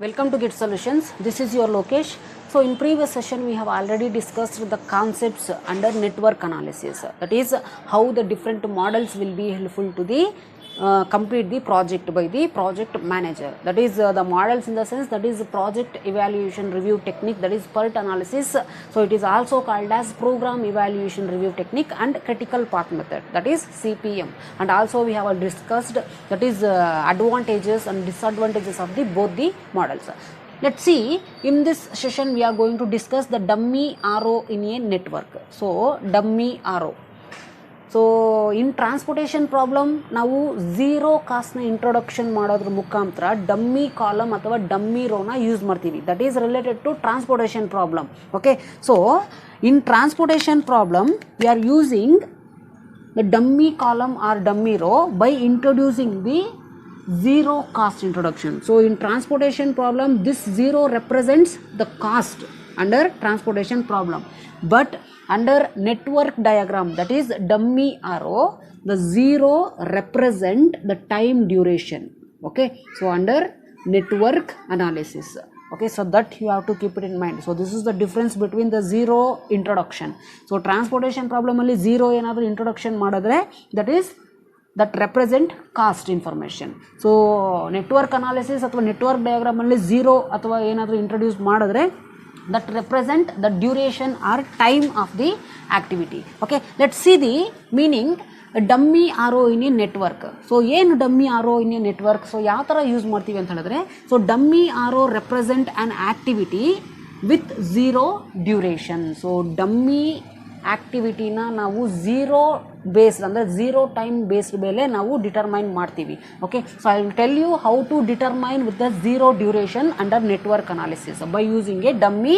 Welcome to Git Solutions. This is your Lokesh. So in previous session we have already discussed the concepts under network analysis. That is how the different models will be helpful to the complete the project by the project manager. That is the models in the sense that is project evaluation review technique, that is PERT analysis. So it is also called as program evaluation review technique and critical path method, that is CPM. And also we have discussed that is advantages and disadvantages of the both the models. Let's see, in this session we are going to discuss the dummy RO in a network. So dummy RO. So in transportation problem ನಾವು zero ಕಾಸ್ಟ್ನ introduction ಮಾಡೋದ್ರ ಮುಖಾಂತರ dummy column ಅಥವಾ dummy ರೋನ use ಮಾಡ್ತೀವಿ. That is related to transportation problem. Okay, so in transportation problem we are using the dummy column or dummy row by introducing the zero cost introduction. So in transportation problem this zero represents the cost under transportation problem, but under network diagram, that is dummy RO, the zero represent the time duration. Okay, so under network analysis, okay, so that you have to keep it in mind. So this is the difference between the zero introduction. So transportation problem alli zero enadru introduction madadre, that represent cost information. So network analysis ಅಥವಾ network diagram ಅಲ್ಲಿ zero ಅಥವಾ ಏನಾದರೂ introduce ಮಾಡಿದ್ರೆ that represent the duration or time of the activity. Okay, let's see the meaning dummy RO in a network. So ಏನು dummy RO in a network, so ಯಾವ ಥರ use ಮಾಡ್ತೀವಿ ಅಂತ ಹೇಳಿದ್ರೆ, so dummy RO represent an activity with zero duration. So dummy ಆಕ್ಟಿವಿಟಿನ ನಾವು zero based ಅಂದರೆ zero time based ಮೇಲೆ ನಾವು ಡಿಟರ್ಮೈನ್ ಮಾಡ್ತೀವಿ. Okay, so I will tell you how to determine with the zero duration under network analysis by using a dummy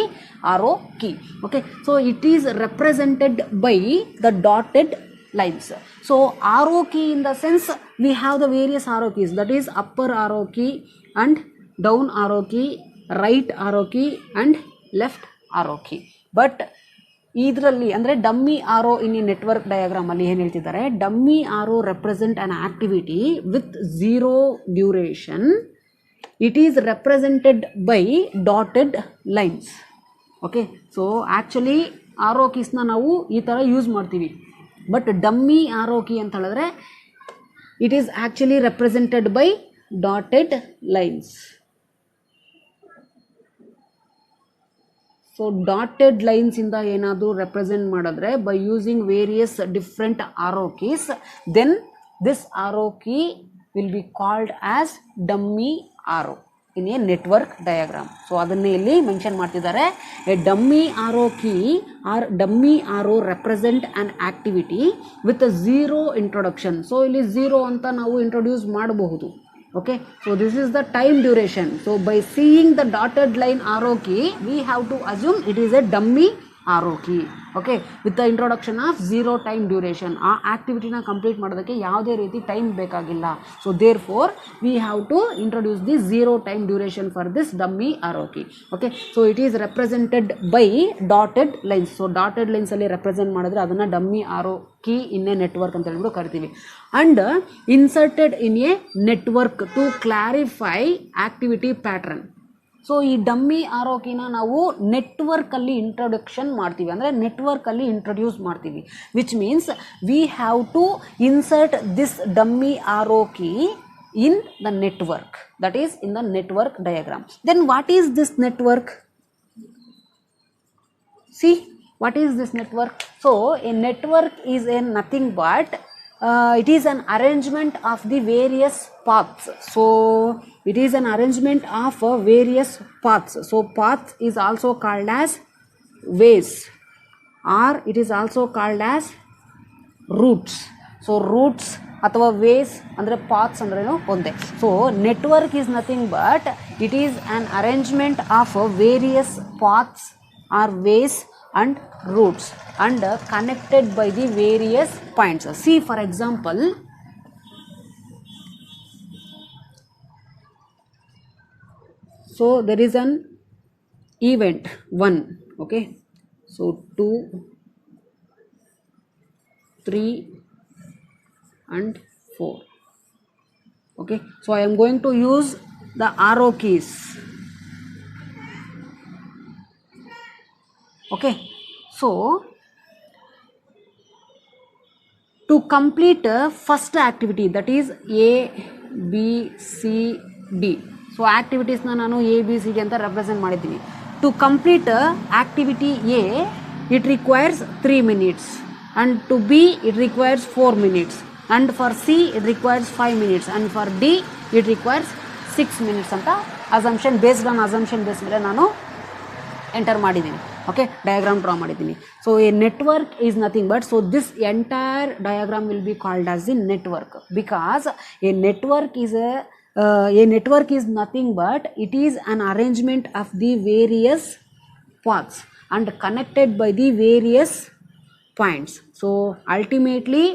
RO key. Okay, so it is represented by the dotted lines. So RO key in the sense we have the various RO keys, that is upper RO key and down RO key, right RO key and left RO key. But ಇದರಲ್ಲಿ ಅಂದರೆ dummy RO ಇನ್ ಈ network diagram ಅಲ್ಲಿ ಏನು ಹೇಳ್ತಿದ್ದಾರೆ, dummy RO represent an activity with zero duration. It is represented by dotted lines. Okay, so actually RO ಕೀಸ್ನ ನಾವು ಈ ಥರ use ಮಾಡ್ತೀವಿ, ಬಟ್ ಡಮ್ಮಿ RO ಕೀ ಅಂತ ಹೇಳಿದ್ರೆ it is actually represented by dotted lines. So dotted lines ಇಂದ ಏನಾದರೂ represent ಮಾಡಿದ್ರೆ by using various different RO keys, then this RO key will be called as dummy RO in a network diagram. So ಅದನ್ನೇ ಇಲ್ಲಿ mention ಮಾಡ್ತಿದ್ದಾರೆ, a dummy RO key or dummy RO represent an activity with zero introduction. So ಇಲ್ಲಿ zero ಅಂತ ನಾವು introduce ಮಾಡಬಹುದು. Okay, so this is the time duration. So by seeing the dotted line RO key, we have to assume it is a dummy RO key. Okay, with the introduction of zero time duration, ಆ ಆಕ್ಟಿವಿಟಿನ complete ಮಾಡೋದಕ್ಕೆ ಯಾವುದೇ ರೀತಿ time ಬೇಕಾಗಿಲ್ಲ. So therefore we have to introduce the zero time duration for this dummy RO key. Okay, so it is represented by dotted lines. So dotted ಲೈನ್ಸಲ್ಲಿ represent ಮಾಡಿದ್ರೆ ಅದನ್ನು dummy RO key in a network ಅಂತ ಹೇಳ್ಬಿಟ್ಟು ಕರಿತೀವಿ. And inserted in a network to clarify activity pattern. So ಈ dummy RO keyನ ನಾವು ನೆಟ್ವರ್ಕಲ್ಲಿ ಇಂಟ್ರೊಡಕ್ಷನ್ ಮಾಡ್ತೀವಿ, ಅಂದರೆ ನೆಟ್ವರ್ಕಲ್ಲಿ ಇಂಟ್ರೊಡ್ಯೂಸ್ ಮಾಡ್ತೀವಿ, which means we have to insert this dummy RO key in the network, that is in the network diagram. Then what is this network? See, what is this network? So a network is a nothing but it is an arrangement of the various paths. So it is an arrangement of various paths. So path is also called as ways, or it is also called as routes. So routes ಅಥವಾ ways ಅಂದರೆ paths ಅಂದ್ರೇನು ಒಂದೇ. So network is nothing but it is an arrangement of various paths or ways and routes and connected by the various points. See, for example, so there is an event 1, okay, so 2, 3 and 4. Okay, so I am going to use the RO keys. Okay, so to complete first activity, that is A, B, C, D. So activities na nanu A, B, C, D anta represent ಮಾಡಿದ್ದೀನಿ. To complete activity A, it requires 3 minutes, and to B it requires 4 minutes, and for C it requires 5 minutes, and for D it requires 6 minutes ಅಂತ assumption, based on assumption base ಮೇಲೆ ನಾನು enter ಮಾಡಿದ್ದೀನಿ. Okay, diagram draw ಮಾಡಿದ್ದೀನಿ. So A network is nothing but, so this entire diagram will be called as the network, because A network is nothing but it is an arrangement of the various paths and connected by the various points. So ultimately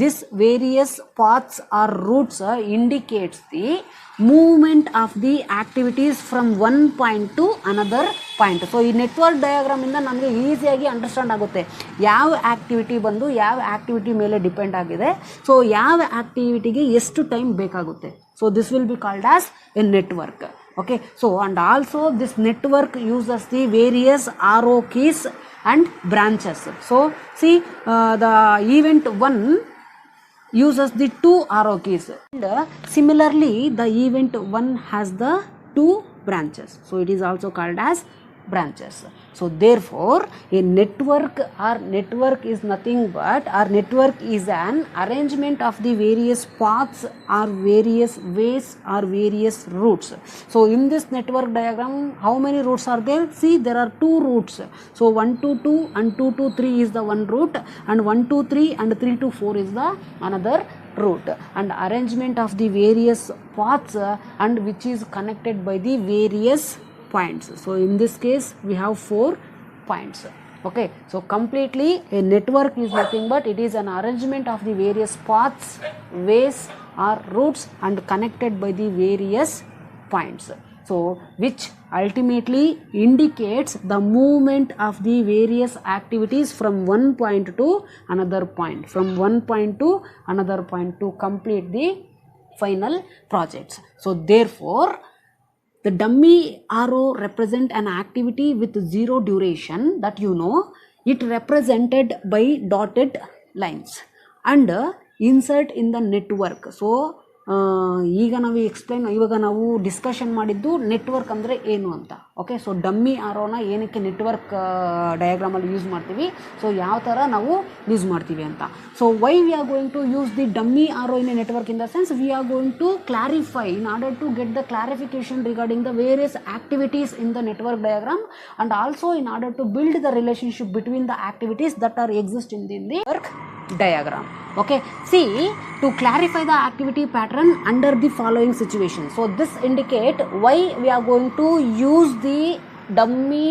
this various paths or routes indicates the movement of the activities from one point to another point. So ಈ network diagram ಇಂದ ನಮಗೆ ಈಸಿಯಾಗಿ understand ಆಗುತ್ತೆ ಯಾವ activity ಬಂದು ಯಾವ activity ಮೇಲೆ depend ಆಗಿದೆ, ಸೊ ಯಾವ ಆಕ್ಟಿವಿಟಿಗೆ ಎಷ್ಟು ಟೈಮ್ ಬೇಕಾಗುತ್ತೆ. So this will be called as A network. Okay, so and also this network uses the various arrow keys and branches. So see, the event 1 uses the 2 arrow keys, and similarly the event 1 has the 2 branches, so it is also called as branches. So therefore a network is nothing but, or network is an arrangement of the various paths or various ways or various routes. So in this network diagram, how many routes are there? See, there are 2 routes. So 1 to 2 and 2 to 3 is the one route, and 1 to 3 and 3 to 4 is the another route, and arrangement of the various paths and which is connected by the various points. So in this case we have 4 points. Okay, so completely a network is nothing but it is an arrangement of the various paths, ways or routes and connected by the various points, so which ultimately indicates the movement of the various activities from one point to another point, from one point to another point to complete the final projects. So therefore the dummy arrow represent an activity with 0 duration, that you know, it represented by dotted lines, and insert in the network. So ಈಗ ನಾವು ಇವಾಗ ನಾವು discussion ಮಾಡಿದ್ದು network ಅಂದರೆ ಏನು ಅಂತ. Okay, so dummy ಆರೋನ ಏನಕ್ಕೆ ನೆಟ್ವರ್ಕ್ ಡಯಾಗ್ರಾಮಲ್ಲಿ ಯೂಸ್ ಮಾಡ್ತೀವಿ, ಸೊ ಯಾವ ಥರ ನಾವು ಯೂಸ್ ಮಾಡ್ತೀವಿ ಅಂತ. So why we are going to use the dummy arrow in a network, in the sense we are going to clarify in order to get the clarification regarding the various activities in the network diagram, and also in order to build the relationship between the activities that are exist in the network diagram. Okay, see, to clarify the activity pattern under the following situation. So this indicate why we are going to use the dummy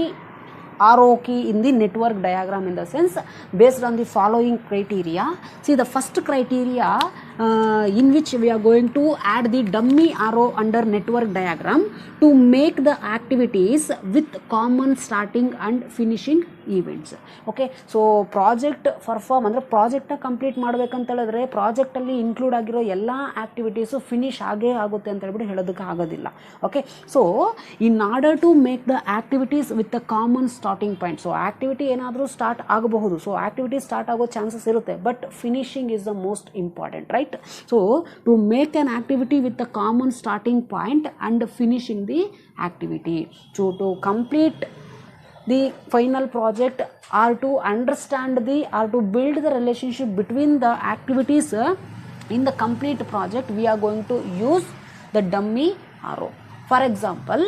arrow key in the network diagram, in the sense based on the following criteria. See, the first criteria in which we are going to add the dummy arrow under network diagram to make the activities with common starting and finishing events. Okay, so project perform ಅಂದರೆ ಪ್ರಾಜೆಕ್ಟ್ನ complete ಮಾಡಬೇಕಂತ ಹೇಳಿದ್ರೆ ಪ್ರಾಜೆಕ್ಟಲ್ಲಿ include ಆಗಿರೋ ಎಲ್ಲ activities finish ಆಗೇ ಆಗುತ್ತೆ ಅಂತ ಹೇಳ್ಬಿಟ್ಟು ಹೇಳೋದಕ್ಕೆ ಆಗೋದಿಲ್ಲ. Okay, so in order to make the activities with the common starting point, so activity ಏನಾದರೂ ಸ್ಟಾರ್ಟ್ ಆಗಬಹುದು, ಸೊ ಆ್ಯಕ್ಟಿವಿಟಿ ಸ್ಟಾರ್ಟ್ ಆಗೋ ಚಾನ್ಸಸ್ ಇರುತ್ತೆ, but finishing is the most important, right? So to make an activity with a common starting point and finishing the activity, so to complete the final project or to understand or to build the relationship between the activities in the complete project, we are going to use the dummy arrow. For example,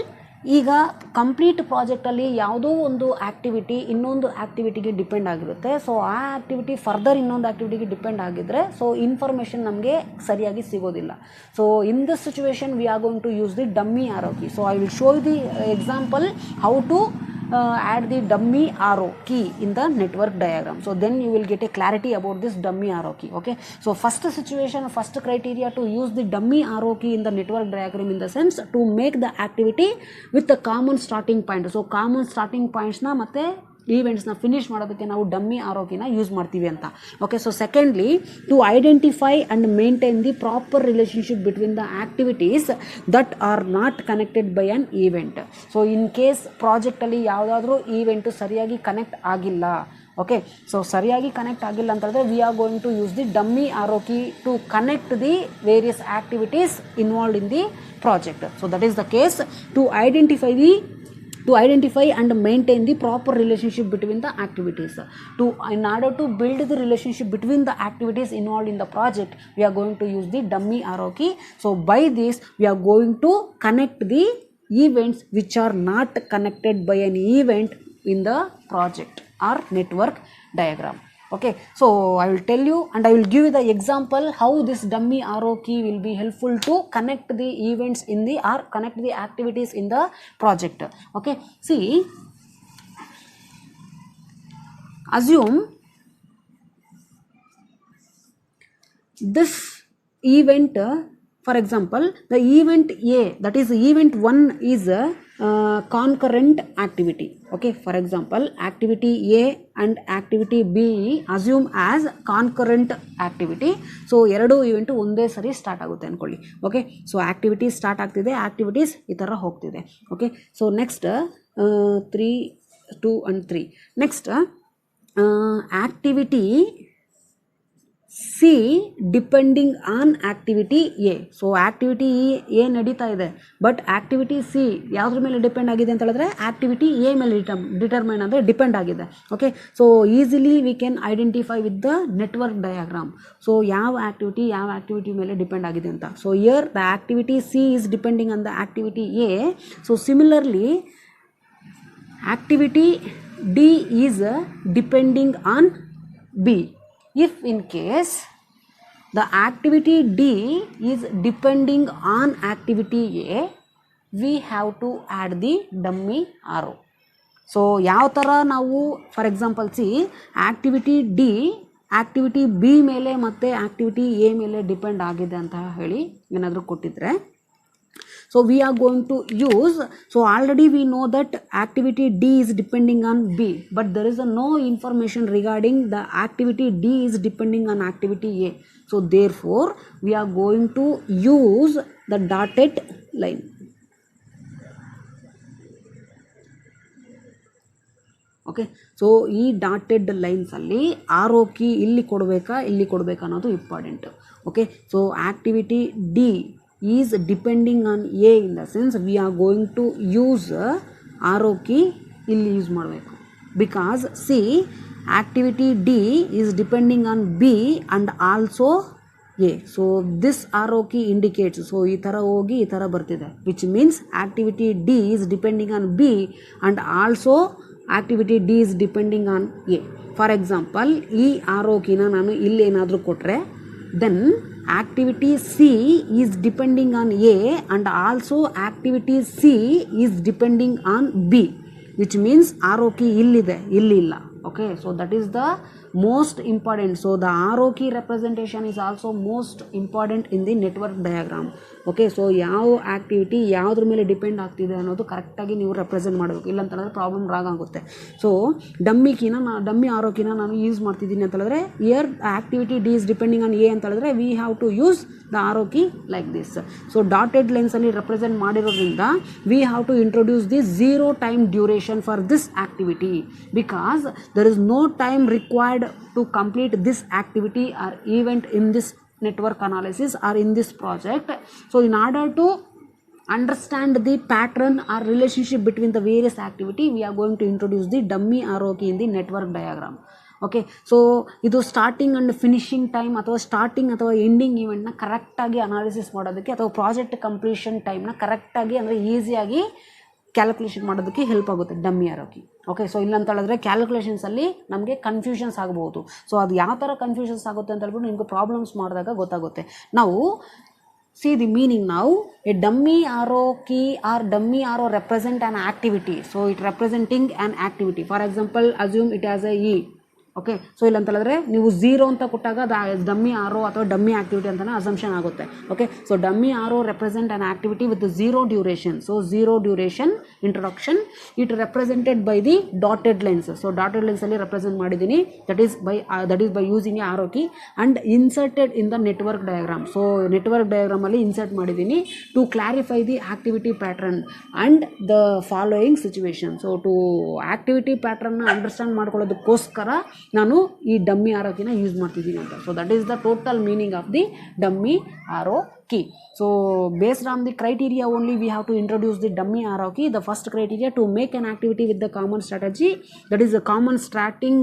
ಈಗ complete ಪ್ರಾಜೆಕ್ಟಲ್ಲಿ ಯಾವುದೋ ಒಂದು activity ಇನ್ನೊಂದು ಆ್ಯಕ್ಟಿವಿಟಿಗೆ depend ಆಗಿರುತ್ತೆ. So ಆ activity further ಇನ್ನೊಂದು ಆ್ಯಕ್ಟಿವಿಟಿಗೆ ಡಿಪೆಂಡ್ ಆಗಿದ್ದರೆ ಸೊ ಇನ್ಫಾರ್ಮೇಷನ್ ನಮಗೆ ಸರಿಯಾಗಿ ಸಿಗೋದಿಲ್ಲ. So in this situation we are going to use the dummy arrow key. So I will show the example how to add the dummy arrow key in the network diagram. So then you will get a clarity about this dummy arrow key. Okay, so first situation, first criteria to use the dummy arrow key in the network diagram, in the sense to make the activity with the common starting point. So common starting points na ಮತ್ತೆ ಈವೆಂಟ್ಸ್ನ finish ಮಾಡೋದಕ್ಕೆ ನಾವು dummy R O ಕಿನ use ಮಾಡ್ತೀವಿ ಅಂತ. Okay, so secondly to identify and maintain the proper relationship between the activities that are not connected by an event. So in case ಪ್ರಾಜೆಕ್ಟಲ್ಲಿ ಯಾವುದಾದ್ರೂ event ಸರಿಯಾಗಿ connect ಆಗಿಲ್ಲ, ಓಕೆ, ಸೊ ಸರಿಯಾಗಿ connect ಆಗಿಲ್ಲ ಅಂತಂದರೆ we are going to use the dummy R O key to connect the various activities involved in the project. So that is the case to identify and maintain the proper relationship between the activities. In order to build the relationship between the activities involved in the project, we are going to use the dummy arrow key. So by this we are going to connect the events which are not connected by an event in the project or network diagram. Okay, so I will tell you and I will give you the example how this dummy arrow key will be helpful to connect the events in the or connect the activities in the project. Okay, see, assume this event, for example, the event A, that is event 1 is a concurrent activity. Okay, for example, activity A and activity B assume as concurrent activity. So ಎರಡು event ಒಂದೇ ಸರಿ start ಆಗುತ್ತೆ ಅಂದ್ಕೊಳ್ಳಿ. Okay, so activities start ಆಗ್ತಿದೆ, activities ಈ ಥರ ಹೋಗ್ತಿದೆ. Okay, so next 3, 2 and 3. Next activity C depending on activity A. So activity A ನಡೀತಾ ಇದೆ, ಬಟ್ ಆ್ಯಕ್ಟಿವಿಟಿ ಸಿ ಯಾವುದ್ರ ಮೇಲೆ ಡಿಪೆಂಡ್ ಆಗಿದೆ ಅಂತ ಹೇಳಿದ್ರೆ ಆ್ಯಕ್ಟಿವಿಟಿ ಎ ಮೇಲೆ ಡಿಟರ್ಮೈನ್ ಅಂದರೆ ಡಿಪೆಂಡ್ ಆಗಿದೆ. Okay, so easily we can identify with the network diagram. So ಯಾವ ಆ್ಯಕ್ಟಿವಿಟಿ ಮೇಲೆ ಡಿಪೆಂಡ್ ಆಗಿದೆ ಅಂತ. So here the activity C is depending on the activity A. So similarly activity D is depending on B. If in case the activity D is depending on activity A, we have to add the dummy arrow. So ಯಾವ ಥರ ನಾವು for example C activity D activity B ಮೇಲೆ ಮತ್ತು activity A ಮೇಲೆ depend ಆಗಿದೆ ಅಂತ ಹೇಳಿ ಏನಾದರೂ ಕೊಟ್ಟಿದ್ರೆ, so we are going to use, so already we know that activity D is depending on B, but there is no information regarding the activity D is depending on activity A. So therefore we are going to use the dotted line. Okay, so ಈ dotted ಲೈನ್ಸಲ್ಲಿ R O ಕಿ ಇಲ್ಲಿ ಕೊಡಬೇಕಾ ಅನ್ನೋದು important. Okay, so activity D is depending on A in the sense we are going to use arrow key ಇಲ್ಲಿ use ಮಾಡಬೇಕು. Because C activity D is depending on B and also A. So this arrow Ki indicates, so ಈ ಥರ ಹೋಗಿ ಈ ಥರ ಬರ್ತಿದೆ, which means activity D is depending on B and also activity D is depending on A. For example ಈ ಆರೋ ಕಿನ ನಾನು ಇಲ್ಲಿ ಏನಾದರೂ ಕೊಟ್ಟರೆ, then activity C is depending on A and also activity C is depending on B, which means arrow key illide, illilla. Okay, so that is the most important. So the arrow key representation is also most important in the network diagram. Okay, so ಯಾವ activity ಯಾವುದ್ರ ಮೇಲೆ depend ಆಗ್ತಿದೆ ಅನ್ನೋದು ಕರೆಕ್ಟಾಗಿ ನೀವು represent ಮಾಡಬೇಕು, ಇಲ್ಲಾಂತಂದರೆ problem ಆಗುತ್ತೆ. ಸೊ ಡಮ್ಮಿ ಆರೋ ಕಿನ ನಾನು ಯೂಸ್ ಮಾಡ್ತಿದ್ದೀನಿ ಅಂತ ಹೇಳಿದ್ರೆ, here activity D is depending on A ಅಂತ ಹೇಳಿದ್ರೆ we have to use the arrow key like this. So dotted ಲೈನ್ಸಲ್ಲಿ ರೆಪ್ರೆಸೆಂಟ್ ಮಾಡಿರೋದ್ರಿಂದ we have to introduce the 0 time duration for this activity, because there is no time required to complete this activity or event in this network analysis or in this project. So in order to understand the pattern or relationship between the various activity, we are going to introduce the dummy arrow key in the network diagram. Okay, so ಇದು starting and finishing time ಅಥವಾ starting ಅಥವಾ ending ಈವೆಂಟ್ನ ಕರೆಕ್ಟಾಗಿ analysis ಮಾಡೋದಕ್ಕೆ ಅಥವಾ project completion ಟೈಮ್ನ ಕರೆಕ್ಟಾಗಿ ಅಂದರೆ ಈಸಿಯಾಗಿ ಕ್ಯಾಲ್ಕುಲೇಷನ್ ಮಾಡೋದಕ್ಕೆ ಹೆಲ್ಪ್ ಆಗುತ್ತೆ ಡಮ್ಮಿ ಆರೋ ಕಿ. ಓಕೆ, ಸೊ ಇಲ್ಲ ಅಂತ ಹೇಳಿದ್ರೆ ಕ್ಯಾಲ್ಕುಲೇಷನ್ಸಲ್ಲಿ ನಮಗೆ ಕನ್ಫ್ಯೂಷನ್ಸ್ ಆಗ್ಬೋದು. ಸೊ ಅದು ಯಾವ ಥರ ಕನ್ಫ್ಯೂಷನ್ಸ್ ಆಗುತ್ತೆ ಅಂತ ಹೇಳ್ಬಿಟ್ಟು ನಿಮಗೆ ಪ್ರಾಬ್ಲಮ್ಸ್ ಮಾಡಿದಾಗ ಗೊತ್ತಾಗುತ್ತೆ. ನಾವು see the meaning now. A dummy arrow key or dummy arrow represent an activity, so it representing an activity. For example, assume it as a E. Okay. So ಇಲ್ಲ ಅಂತ ಹೇಳಿದ್ರೆ ನೀವು 0 ಅಂತ ಕೊಟ್ಟಾಗ ಡಮ್ಮಿ ಆರೋ ಅಥವಾ ಡಮ್ಮಿ ಆಕ್ಟಿವಿಟಿ ಅಂತಲೇ assumption ಆಗುತ್ತೆ. Okay. So dummy arrow represent an activity with 0 duration. So 0 duration introduction, it represented by the dotted lines. So dotted lines ಅಲ್ಲಿ ರೆಪ್ರೆಸೆಂಟ್ ಮಾಡಿದ್ದೀನಿ, that is by using arrow key and inserted in the network diagram. So network diagram ಅಲ್ಲಿ insert ಮಾಡಿದ್ದೀನಿ to clarify the activity pattern and the following situation. So to activity pattern understand ಮಾಡ್ಕೊಳ್ಳೋದಕ್ಕೋಸ್ಕರ ನಾನು ಈ dummy arrow ಕೀನ use ಮಾಡ್ತಿದ್ದೀನಿ ಅಂತ. So that is the total meaning of the dummy arrow key. So based on the criteria only we have to introduce the dummy arrow key. The first criteria to make an activity with the common strategy, that is a common starting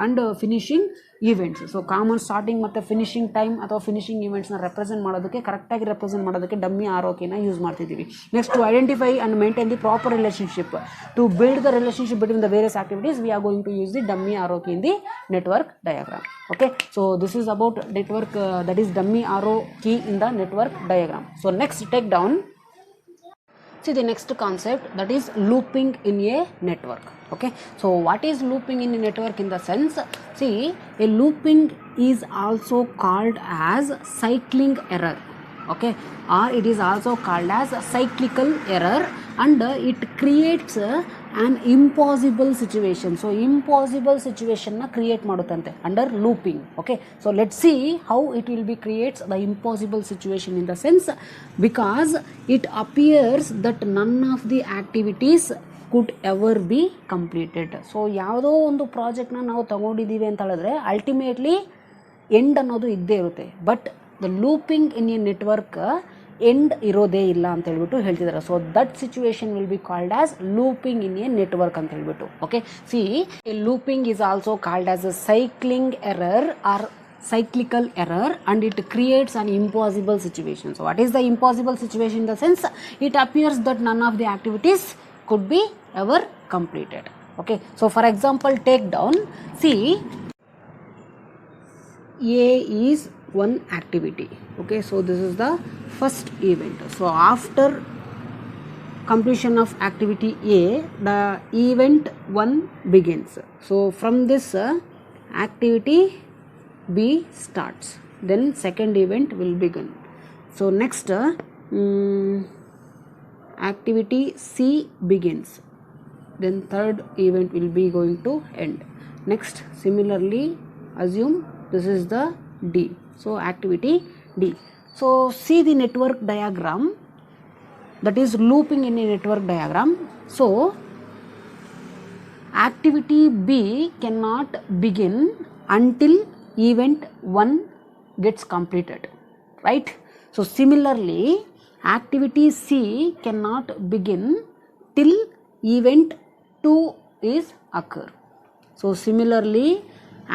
and finishing events. So common starting ಮತ್ತು finishing time ಅಥವಾ finishing events ನ represent ಮಾಡೋದಕ್ಕೆ ಕರೆಕ್ಟಾಗಿ represent ಮಾಡೋದಕ್ಕೆ dummy arrow ಕೀನ use ಮಾಡ್ತಿದ್ದೀವಿ. Next to identify and maintain the proper relationship, to build the relationship between the various activities, we are going to use the dummy arrow key in the network diagram. Okay, so this is about network, that is dummy arrow key in the network diagram. So next, take down, see the next concept, that is looping in a network. Okay, so what is looping in a network? In the sense, see, a looping is also called as cycling error. Okay, or it is also called as cyclical error, and it creates an impossible situation. So impossible situation na create madutante under looping. Okay, so let's see how it will be creates the impossible situation, in the sense, because it appears that none of the activities could ever be completed. So ಯಾವುದೋ ಒಂದು ಪ್ರಾಜೆಕ್ಟ್ನ ನಾವು ತಗೊಂಡಿದ್ದೀವಿ ಅಂತ ಹೇಳಿದ್ರೆ ultimately end ಅನ್ನೋದು ಇದ್ದೇ ಇರುತ್ತೆ, but the looping in a network end ಇರೋದೇ ಇಲ್ಲ ಅಂತ ಹೇಳ್ಬಿಟ್ಟು ಹೇಳ್ತಿದ್ದಾರೆ. So that situation will be called as looping in a network ಅಂತ ಹೇಳ್ಬಿಟ್ಟು. Okay, see, a looping is also called as a cycling error or cyclical error, and it creates an impossible situation. So what is the impossible situation? In the sense, it appears that none of the activities could be ever completed. Okay, so for example, take down, see, A is one activity. Okay, so this is the first event. So after completion of activity A, the event 1 begins. So from this activity B starts, then second event will begin. So next activity C begins, then third event will be going to end. Next, similarly, assume this is the D, so activity D. So see the network diagram, that is looping in a network diagram. So activity B cannot begin until event 1 gets completed, right? So similarly, activity C cannot begin till event 2 is occur. So similarly,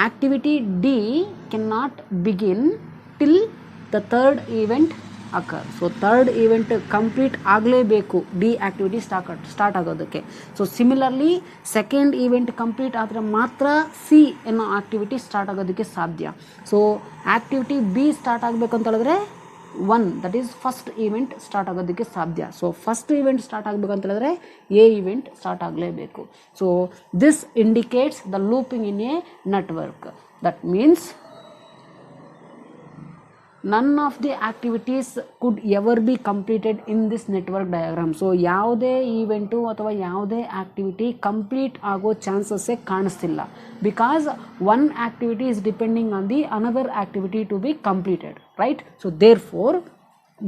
activity D cannot begin till the third event occur. So third event complete ಆಗಲೇಬೇಕು D activity start ಆಗೋದಕ್ಕೆ. So similarly second event complete ಆದರೆ ಮಾತ್ರ C ಅನ್ನೋ activity start ಆಗೋದಕ್ಕೆ ಸಾಧ್ಯ. So activity B start ಆಗಬೇಕು ಅಂತ ಹೇಳಿದ್ರೆ 1, that is first event start ಆಗೋದಕ್ಕೆ ಸಾಧ್ಯ. ಸೊ ಫಸ್ಟ್ ಈವೆಂಟ್ ಸ್ಟಾರ್ಟ್ ಆಗಬೇಕಂತ ಹೇಳಿದ್ರೆ ಎ ಈವೆಂಟ್ ಸ್ಟಾರ್ಟ್ ಆಗಲೇಬೇಕು. So this indicates the looping in a network. That means none of the activities could ever be completed in this network diagram. So ಯಾವುದೇ event ಅಥವಾ ಯಾವುದೇ activity complete ಆಗೋ ಚಾನ್ಸಸ್ಸೇ ಕಾಣಿಸ್ತಿಲ್ಲ, because one activity is depending on the another activity to be completed, right? So therefore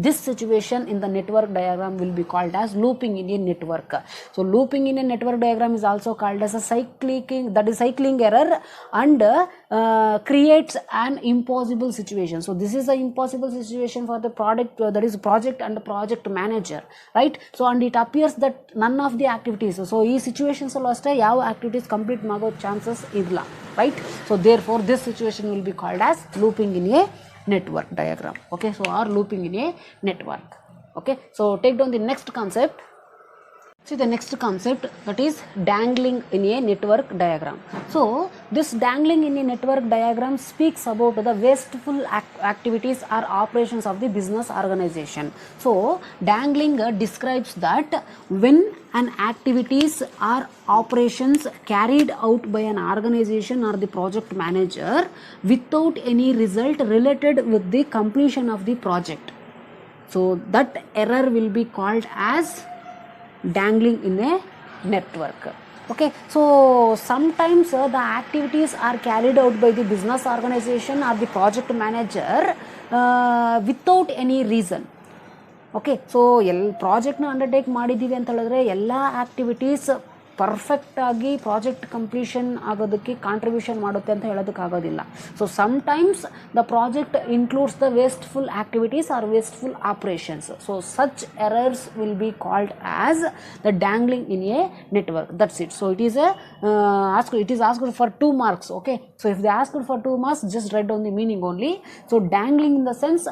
this situation in the network diagram will be called as looping in a network. So looping in a network diagram is also called as a cycling error, and creates an impossible situation. So this is an impossible situation for the product, that is project and project manager, right? So and it appears that none of the activities, so ee situations allo ashte yav activities complete mago chances illa, right? So therefore this situation will be called as looping in a network diagram. Okay, so or looping in a network. Okay, so take down the next concept. See the next concept, that is dangling in a network diagram. So this dangling in a network diagram speaks about the wasteful activities or operations of the business organization. So dangling describes that when an activities or operations carried out by an organization or the project manager without any result related with the completion of the project. So that error will be called as dangling in a network. Okay, so sometimes the activities are carried out by the business organization or the project manager without any reason. Okay, so ಪ್ರಾಜೆಕ್ಟ್ನ undertake ಮಾಡಿದ್ದೀವಿ ಅಂತ ಹೇಳಿದ್ರೆ ಎಲ್ಲ activities ಪರ್ಫೆಕ್ಟಾಗಿ project completion ಆಗೋದಕ್ಕೆ contribution ಮಾಡುತ್ತೆ ಅಂತ ಹೇಳೋದಕ್ಕಾಗೋದಿಲ್ಲ. So sometimes the project includes the wasteful activities or wasteful operations. So such errors will be called as the dangling in a network. That's it. So it is asked for 2 marks. Okay, so if they asked for 2 marks, just write down the meaning only. So dangling in the sense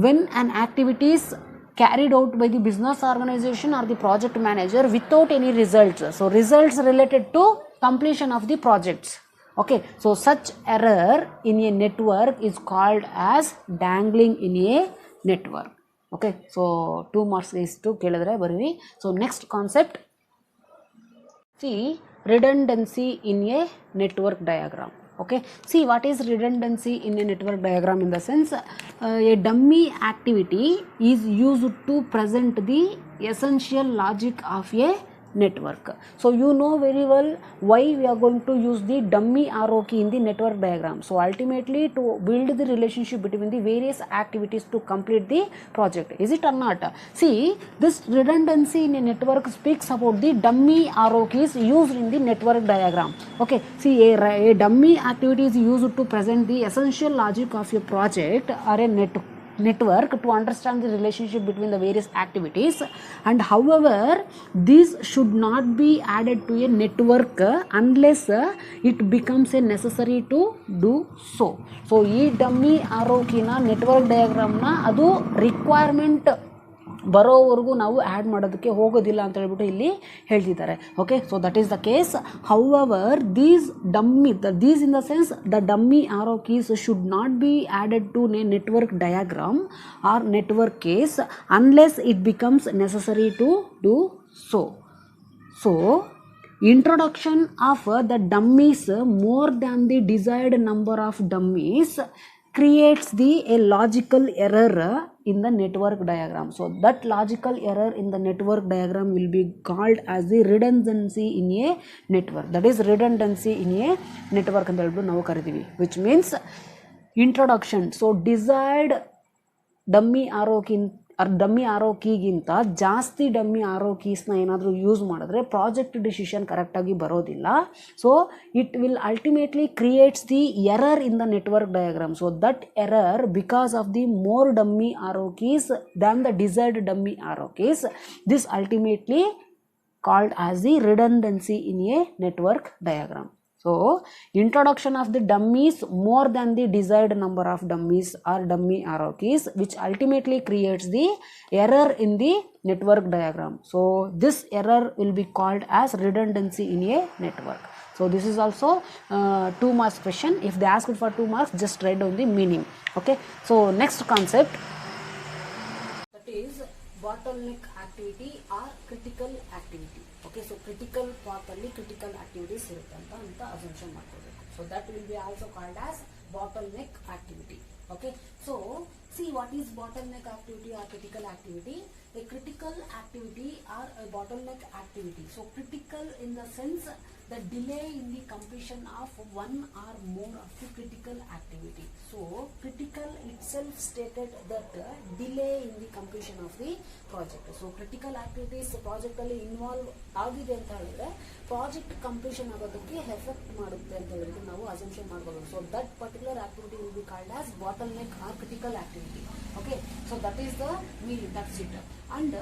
when an activities carried out by the business organization or the project manager without any results. So results related to completion of the projects. Okay, so such error in a network is called as dangling in a network. Okay, so 2 marks is to kelidre bariri. So next concept, see redundancy in a network diagram. Okay, see what is redundancy in a network diagram in the sense a dummy activity is used to present the essential logic of a network. So you know very well why we are going to use the dummy arrow key in the network diagram. So ultimately to build the relationship between the various activities to complete the project. Is it or not? See, this redundancy in a network speaks about the dummy arrow keys used in the network diagram. Okay, see a dummy activity is used to present the essential logic of a project or a network to understand the relationship between the various activities, and however these should not be added to a network unless it becomes a necessary to do so. So ee dummy arrow key na network diagram na adu requirement ಬರೋವರೆಗೂ ನಾವು add ಮಾಡೋದಕ್ಕೆ ಹೋಗೋದಿಲ್ಲ ಅಂತ ಹೇಳ್ಬಿಟ್ಟು ಇಲ್ಲಿ ಹೇಳ್ತಿದ್ದಾರೆ. Okay, so that is the case. However these in the sense the dummy arrow keys should not be added to a network diagram or network case unless it becomes necessary to do so. So introduction of the dummies more than the desired number of dummies creates a logical error in the network diagram. So that logical error in the network diagram will be called as the redundancy in a network. That is redundancy in a network ಅಂತ ಹೇಳ್ಬಿಟ್ಟು ನಾವು ಕರಿತೀವಿ, which means introduction. So desired dummy ಆರೋ ಕೀಗಿಂತ ಜಾಸ್ತಿ dummy ಆರೋ ಕೀಸ್ನ ಏನಾದರೂ use ಮಾಡಿದ್ರೆ project decision ಕರೆಕ್ಟಾಗಿ ಬರೋದಿಲ್ಲ. So it will ultimately creates the error in the network diagram. So that error because of the more dummy arrow keys than the desired dummy arrow keys, this ultimately called as the redundancy in a network diagram. So introduction of the dummies more than the desired number of dummies or dummy arrow keys, which ultimately creates the error in the network diagram. So this error will be called as redundancy in a network. So this is also 2 marks question. If they ask for 2 marks, just write down the meaning. Okay, so next concept, that is bottleneck activity or critical activity. Okay, so critical path alli critical activities irutte anta assumption ಮಾಡ್ಕೋಬೇಕು. So that will be also called as bottleneck activity. Okay, so see what is bottleneck activity or critical activity. A critical activity or a bottleneck activity. So critical in the sense the delay in the completion of one or more of the critical activity. So critical itself stated that delay in the completion of the project. So critical activities project alli involve ಆಗಿದೆ ಅಂತ ಹೇಳಿದ್ರೆ project completion ಆಗೋದಕ್ಕೆ effect ಮಾಡುತ್ತೆ ಅಂತ ಹೇಳಿದ್ರೆ ನಾವು assumption ಮಾಡ್ಕೋಬೇಕು. So that particular activity will be called as bottleneck or critical activity. Okay, so that is the meaning, that's it. And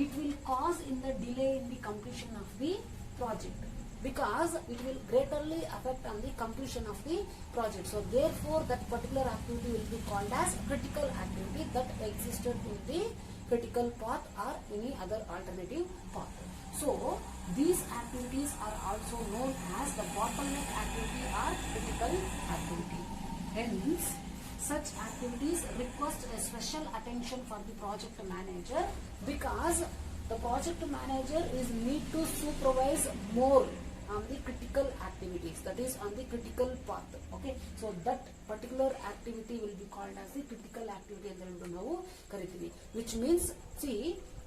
it will cause in the delay in the completion of the project, because it will greatly affect on the completion of the project. So therefore that particular activity will be called as critical activity that existed in the critical path or any other alternative path. So these activities are also known as the bottleneck activity or critical activity. Hence, such activities request a special attention for the project manager, because the project manager is need to supervise more on the critical activities, that is on the critical path. Okay, so that particular activity will be called as the critical activity ಅಂತ ನಾವು ಕರಿತೀವಿ. Which means, see,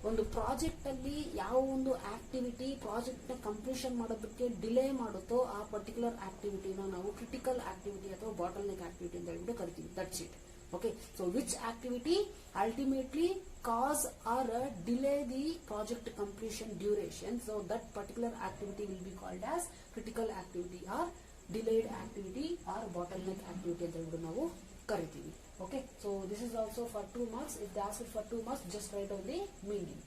ಒಂದು project ಅಲ್ಲಿ ಯಾವ ಒಂದು activity project ನ completion ಮಾಡೋದಕ್ಕೆ delay ಮಾಡುತ್ತೋ ಆ ಪರ್ಟಿಕ್ಯುಲರ್ ಆಕ್ಟಿವಿಟಿನ ನಾವು ಕ್ರಿಟಿಕಲ್ ಆಕ್ಟಿವಿಟಿ ಅಥವಾ ಬಾಟಲ್ ನೆಕ್ ಆಕ್ಟಿವಿಟಿ ಅಂತ ಹೇಳ್ಬಿಟ್ಟು ಕರಿತೀವಿ. That's it. Okay, so which activity ultimately cause or delay the project completion duration, so that particular activity will be called as critical activity or delayed activity or bottleneck activity ಅಂತ ಹೇಳ್ಬಿಟ್ಟು ನಾವು ಕರಿತೀವಿ. Okay, so this is also for 2 marks. If they ask it for 2 marks, just write down the meaning.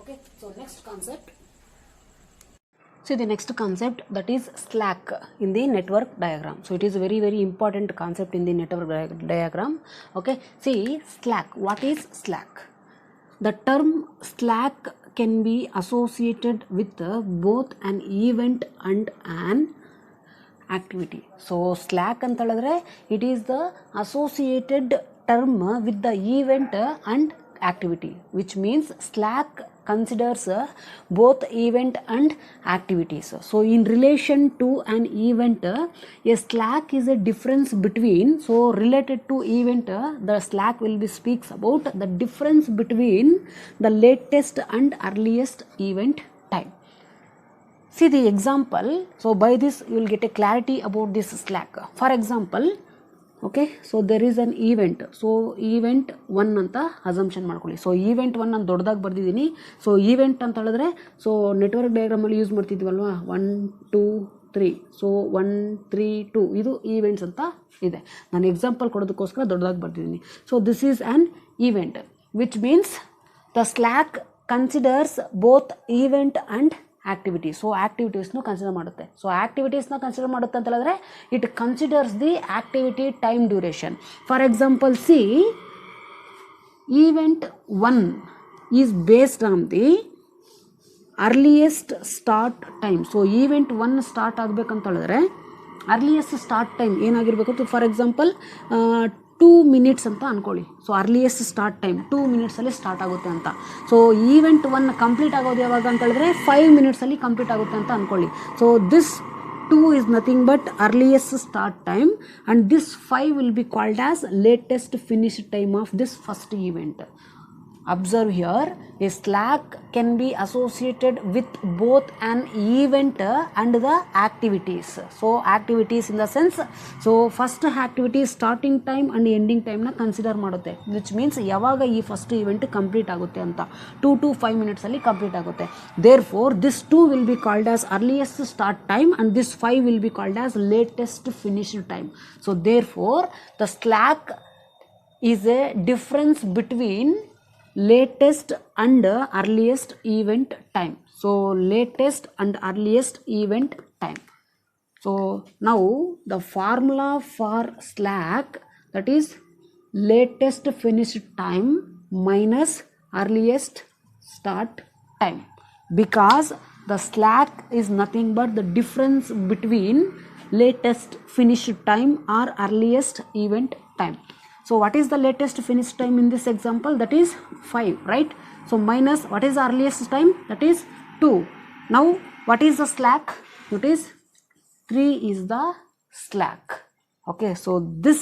Okay, so next concept. See the next concept, that is slack in the network diagram. So it is a very very important concept in the network diagram. Okay, see slack. What is slack? The term slack can be associated with both an event and an activity. So slack ಅಂತ ಹೇಳಿದ್ರೆ it is the associated term with the event and activity, which means slack considers both event and activities. So in relation to an event, a slack is a difference between, so related to event, the slack will be speaks about the difference between the latest and earliest event time. See the example. So by this you will get a clarity about this slack. For example, okay, so there is an event. So event 1 ಅಂತ assumption ಮಾಡ್ಕೊಳ್ಳಿ. So event 1 ನಾನು ದೊಡ್ಡದಾಗಿ ಬರ್ದಿದ್ದೀನಿ. So event ಅಂತ ಹೇಳಿದ್ರೆ so network ಡಯಾಗ್ರಾಮಲ್ಲಿ use ಮಾಡ್ತಿದ್ವಲ್ವಾ 1 2 3. So 1 3 2 ಇದು events ಅಂತ ಇದೆ. ನಾನು ಎಕ್ಸಾಂಪಲ್ ಕೊಡೋದಕ್ಕೋಸ್ಕರ ದೊಡ್ಡದಾಗಿ ಬರ್ದಿದ್ದೀನಿ. So this is an event, which means the slack considers both event and activity. So ಆಕ್ಟಿವಿಟೀಸ್ನು ಕನ್ಸಿಡರ್ ಮಾಡುತ್ತೆ. ಸೊ ಆಕ್ಟಿವಿಟೀಸ್ನ ಕನ್ಸಿಡರ್ ಮಾಡುತ್ತೆ ಅಂತ ಹೇಳಿದ್ರೆ it considers the activity time duration. For example, see event 1 is based on the earliest start time. So event 1 start ಆಗಬೇಕಂತ ಹೇಳಿದ್ರೆ earliest start time ಏನಾಗಿರ್ಬೇಕು? For example 2 minutes ಅಂತ ಅನ್ಕೊಳ್ಳಿ. ಸೊ ಅರ್ಲಿಯೆಸ್ಟ್ ಸ್ಟಾರ್ಟ್ ಟೈಮ್ 2 minutesಲ್ಲಿ start ಆಗುತ್ತೆ ಅಂತ. So event 1 complete ಆಗೋದು ಯಾವಾಗ ಅಂತ ಹೇಳಿದ್ರೆ 5 minutesಲ್ಲಿ ಕಂಪ್ಲೀಟ್ ಆಗುತ್ತೆ ಅಂತ ಅನ್ಕೊಳ್ಳಿ. So this 2 is nothing but earliest start time, and this 5 will be called as latest finish time of this first event. Observe here, a slack can be associated with both an event and the activities. So activities in the sense, so first activity starting time and ending time na consider ಮಾಡುತ್ತೆ, which means ಯಾವಾಗ ಈ first event complete ಆಗುತ್ತೆ ಅಂತ 2 to 5 minutes ಅಲ್ಲಿ complete ಆಗುತ್ತೆ. Therefore this 2 will be called as earliest start time and this 5 will be called as latest finish time. So therefore the slack is a difference between latest and earliest event time. So latest and earliest event time. So now the formula for slack, that is latest finish time minus earliest start time, because the slack is nothing but the difference between latest finish time or earliest event time. So what is the latest finish time in this example? That is 5, right? So minus what is the earliest time? That is 2. Now what is the slack? It is 3 is the slack. Okay, so this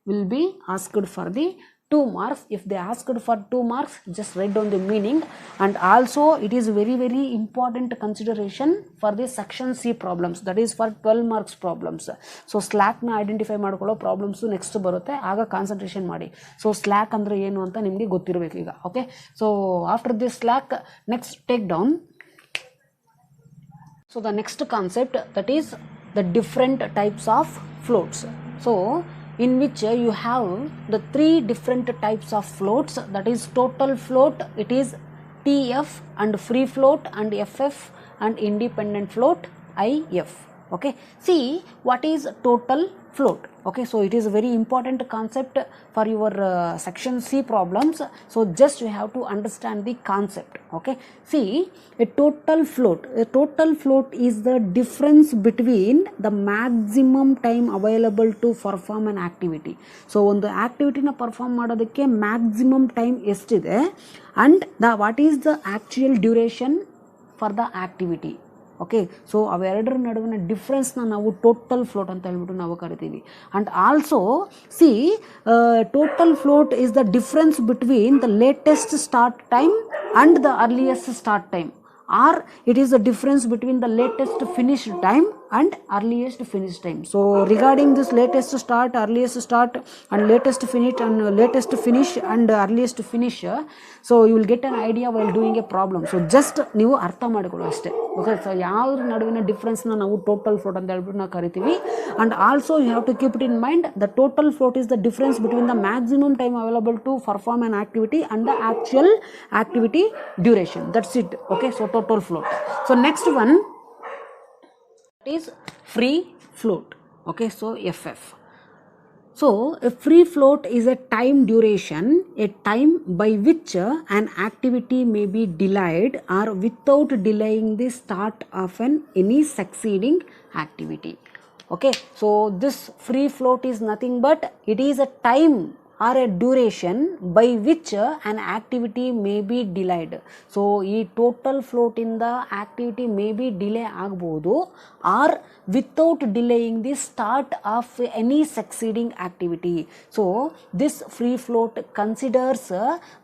will be asked for the 2 marks. If they asked for 2 marks, just write down the meaning. And also it is very very important consideration for the section C problems, that is for 12 marks problems. So slack na identify ಮಾಡ್ಕೊಳ್ಳೋ problems next ಬರುತ್ತೆ, ಆಗ concentration ಮಾಡಿ. So slack ಅಂದ್ರೆ ಏನು ಅಂತ ನಿಮಗೆ ಗೊತ್ತಿರಬೇಕು ಈಗ. Okay, so after this slack next take down. So the next concept, that is the different types of floats. So in which you have the 3 different types of floats, that is total float, it is TF, and free float and FF, and independent float IF. Okay, see what is total float. Okay, so it is a very important concept for your section C problems. So just you have to understand the concept. Okay, see, a total float is the difference between the maximum time available to perform an activity. So ಒಂದು ಆಕ್ಟಿವಿಟಿನ perform ಮಾಡೋದಕ್ಕೆ maximum time ಎಷ್ಟಿದೆ and what is the actual duration for the activity. Okay, so ಅವೆರಡರ ನಡುವಿನ ಡಿಫ್ರೆನ್ಸ್ನ ನಾವು total float ಅಂತ ಹೇಳ್ಬಿಟ್ಟು ನಾವು ಕರಿತೀವಿ. And also see, total float is the difference between the latest start time and the earliest start time, or it is the difference between the latest finished time and earliest finished time. So regarding this latest start, earliest start and latest finish and earliest finish, so you will get an idea while doing a problem. So just ನೀವು ಅರ್ಥ ಮಾಡಿಕೊಳ್ಳೋ ಅಷ್ಟೇ. Okay, so ಯಾವ್ದ್ರ ನಡುವಿನ ಡಿಫ್ರೆನ್ಸ್ನ ನಾವು total float ಅಂತ ಹೇಳ್ಬಿಟ್ಟು ನಾವು ಕರಿತೀವಿ. And also you have to keep it in mind, the total float is the difference between the maximum time available to perform an activity and the actual activity duration. That's it. Okay, so total float. So next one is free float. Okay, so FF. So a free float is a time duration, a time by which an activity may be delayed or without delaying the start of any succeeding activity. Okay, so this free float is nothing but it is a time or a duration by which an activity may be delayed. So ಈ total float ಇಂದ activity may be delay ಆಗ್ಬೋದು, R without delaying the start of any succeeding activity. So this free float considers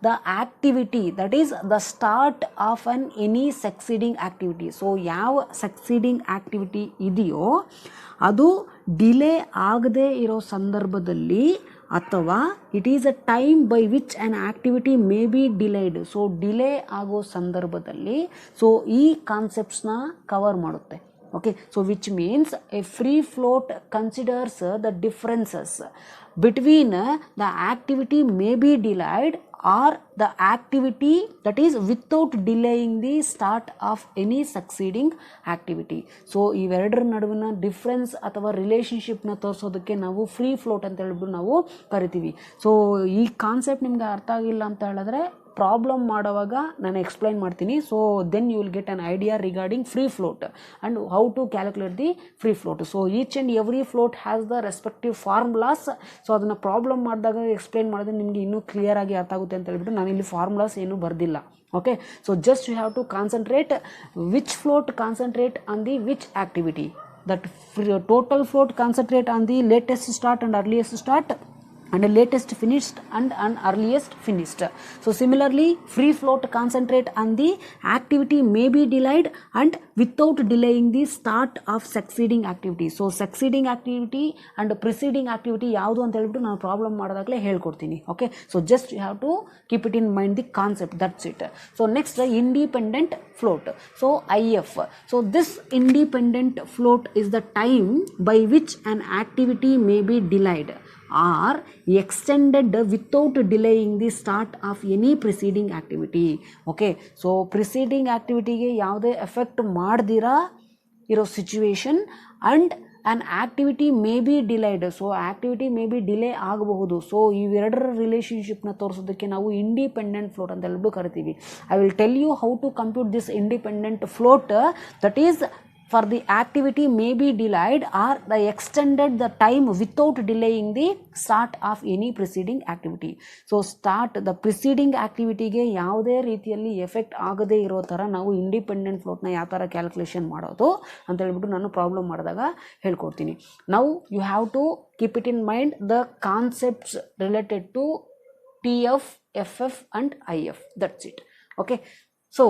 the activity, that is the start of any succeeding activity. So ಯಾವ succeeding activity ಇದೆಯೋ ಅದು delay ಆಗದೆ ಇರೋ ಸಂದರ್ಭದಲ್ಲಿ, ಅಥವಾ it is a time by which an activity may B delayed, so delay ಆಗೋ ಸಂದರ್ಭದಲ್ಲಿ, so ಈ ಕಾನ್ಸೆಪ್ಟ್ಸ್ನ ಕವರ್ ಮಾಡುತ್ತೆ. Okay, so which means A free float considers the differences between the activity may be delayed or the activity that is without delaying the start of any succeeding activity. So ಇವೆರಡರ ನಡುವಿನ difference ಅಥವಾ ರಿಲೇಷನ್ಶಿಪ್ನ ತೋರಿಸೋದಕ್ಕೆ ನಾವು free float ಅಂತ ಹೇಳ್ಬಿಟ್ಟು ನಾವು ಕರಿತೀವಿ. So ಈ ಕಾನ್ಸೆಪ್ಟ್ ನಿಮ್ಗೆ ಅರ್ಥ ಆಗಿಲ್ಲ ಅಂತ ಹೇಳಿದ್ರೆ ಪ್ರಾಬ್ಲಮ್ ಮಾಡುವಾಗ ನಾನು ಎಕ್ಸ್ಪ್ಲೈನ್ ಮಾಡ್ತೀನಿ. So then you will get an idea regarding free float and how to calculate the free float. So each and every float has the respective formulas. So ಅದನ್ನು ಪ್ರಾಬ್ಲಮ್ ಮಾಡಿದಾಗ ಎಕ್ಸ್ಪ್ಲೈನ್ ಮಾಡಿದ್ರೆ ನಿಮಗೆ ಇನ್ನೂ ಕ್ಲಿಯರಾಗಿ ಅರ್ಥ ಆಗುತ್ತೆ ಅಂತ ಹೇಳ್ಬಿಟ್ಟು ನಾನಿಲ್ಲಿ ಫಾರ್ಮುಲಾಸ್ ಏನೂ ಬರ್ದಿಲ್ಲ. Okay, so just you have to concentrate which float concentrate on the which activity. That total float concentrate on the latest start and earliest start, and latest finished and earliest finished. So similarly, free float concentrate on the activity may be delayed and without delaying the start of succeeding activity. So succeeding activity and preceding activity ಯಾವುದು ಅಂತ ಹೇಳ್ಬಿಟ್ಟು ನಾನು problem ಮಾಡೋದಾಗಲೇ ಹೇಳ್ಕೊಡ್ತೀನಿ. Okay, so just you have to keep it in mind the concept, that's it. So next independent float, so IF. So this independent float is the time by which an activity may be delayed or extended without delaying the start of any preceding activity. Okay, so preceding activity ಗೆ ಯಾವುದೇ effect ಮಾಡ್ದಿರಾ ಇರೋ situation and an activity may be delayed. So activity may be delay ಆಗಬಹುದು. So ಇವೆರಡರ ರಿಲೇಷನ್ಶಿಪ್ನ ತೋರಿಸೋದಕ್ಕೆ ನಾವು independent float ಅಂತ ಹೇಳ್ಬಿಟ್ಟು ಕರಿತೀವಿ. I will tell you how to compute this independent float. That is for the activity may be delayed or the extended the time without delaying the start of any preceding activity. So start the preceding activity ಗೆ ಯಾವುದೇ ರೀತಿಯಲ್ಲಿ effect ಆಗದೇ ಇರೋ ಥರ ನಾವು independent ಫ್ಲೋಟ್ನ ಯಾವ ಥರ calculation ಮಾಡೋದು ಅಂತ ಹೇಳ್ಬಿಟ್ಟು ನಾನು ಪ್ರಾಬ್ಲಮ್ ಮಾಡಿದಾಗ ಹೇಳ್ಕೊಡ್ತೀನಿ. Now you have to keep it in mind the concepts related to TF, FF and IF. That's it. Okay, so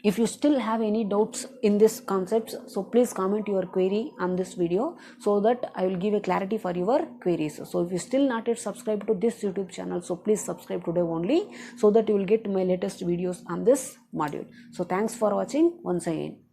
if you still have any doubts in this concepts, so please comment your query on this video so that I will give a clarity for your queries. So if you still not yet subscribed to this YouTube channel, so please subscribe today only so that you will get my latest videos on this module. So thanks for watching once again.